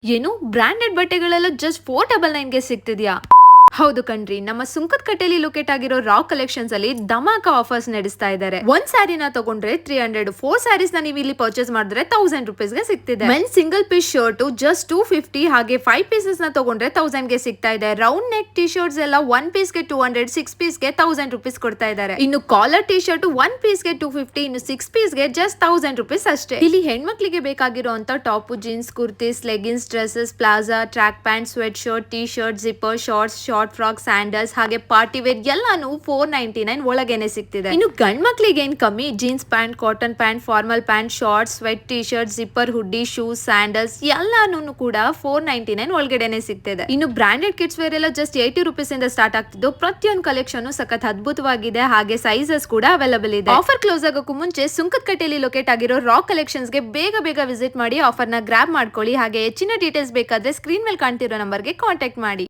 ಏನು branded ಬಟ್ಟೆಗಳೆಲ್ಲ just 499ಗೆ ಸಿಗ್ತಿದ್ಯಾ? ಹೌದು ಕಣ್ರಿ, ನಮ್ಮ ಸುಂಕದಕಟ್ಟೆಯಲ್ಲಿ ಲೊಕೇಟ್ ಆಗಿರೋ ರಾವ್ ಕಲೆಕ್ಷನ್ಸ್ ಅಲ್ಲಿ ಧಮಾಕ ಆಫರ್ಸ್ ನಡೆಸ್ತಾ ಇದ್ದಾರೆ. ಒಂದ್ ಸ್ಯಾರಿನ ತಗೊಂಡ್ರೆ 300, 4 ಸ್ಯಾರೀಸ್ ನ ನೀವು ಇಲ್ಲಿ ಪರ್ಚೇಸ್ ಮಾಡಿದ್ರೆ 1000 rupees ಗೆ ಸಿಗ್ತಿದೆ. Men single piece shirt just 250, ಹಾಗೆ 5 ಪೀಸಸ್ ನ ತಗೊಂಡ್ರೆ 1000 ಗೆ ಸಿಗ್ತಾ ಇದೆ. ರೌಂಡ್ ನೆಕ್ ಟಿ ಶರ್ಟ್ಸ್ ಎಲ್ಲ 1 ಪೀಸ್ ಗೆ 200, 6 ಪೀಸ್ ಗೆ 1000 rupees ಕೊಡ್ತಾ ಇದ್ದಾರೆ. ಇನ್ನು ಕಾಲರ್ ಟಿ ಶರ್ಟ್ 1 ಪೀಸ್ ಗೆ 250, ಇನ್ನು 6 ಪೀಸ್ ಗೆ ಜಸ್ಟ್ 1000 rupees ಅಷ್ಟೇ. ಇಲ್ಲಿ ಹೆಣ್ಮಕ್ಳಿಗೆ ಬೇಕಾಗಿರುವಂತ top, jeans, kurtis, leggings, dresses, palazzo, track pant, sweatshirt, T shirt, zipper, shorts, short frock, sandals, ಹಾಗೆ ಪಾರ್ಟಿ ವೇರ್ ಎಲ್ಲಾನು 499 ಒಳಗೇನೆ ಸಿಗ್ತಿದೆ. ಇನ್ನು ಗಂಡ್ ಮಕ್ಳಿಗೆ ಏನ್ ಕಮ್ಮಿ, jeans pant, cotton pant, formal pant, shorts, sweat, T shirt, zipper, hoodie, shoes, sandals ಎಲ್ಲಾನು ಕೂಡ 499 ಒಳಗಡೆನೆ ಸಿಗ್ತಿದೆ. ಇನ್ನು ಬ್ರಾಂಡೆಡ್ ಕಿಡ್ಸ್ ವೇರ್ ಎಲ್ಲ ಜಸ್ಟ್ 80 rupees ಇಂದ ಸ್ಟಾರ್ಟ್ ಆಗ್ತಿದ್ದು, ಪ್ರತಿಯೊಂದು ಕಲೆಕ್ಷನ್ ಸಖತ್ ಅದ್ಭುತವಾಗಿದೆ, ಹಾಗೆ ಸೈಜಸ್ ಕೂಡ ಅವೈಲೇಬಲ್ ಇದೆ. ಆಫರ್ ಕ್ಲೋಸ್ ಆಗೋಕ್ಕೂ ಮುಂಚೆ ಸುಂಕದಕಟ್ಟೆಯಲ್ಲಿ ಲೊಕೇಟ್ ಆಗಿರೋ ರಾವ್ ಕಲೆಕ್ಷನ್ಸ್ ಗೆ ಬೇಗ ವಿಸಿಟ್ ಮಾಡಿ ಆಫರ್ ನ ಗ್ರಾಬ್ ಮಾಡ್ಕೊಳ್ಳಿ. ಹಾಗೆ ಹೆಚ್ಚಿನ ಡೀಟೇಲ್ಸ್ ಬೇಕಾದ್ರೆ ಸ್ಕ್ರೀನ್ ಮೇಲೆ ಕಾಣ್ತಿರೋ ನಂಬರ್ಗೆ ಕಾಂಟ್ಯಾಕ್ಟ್ ಮಾಡಿ.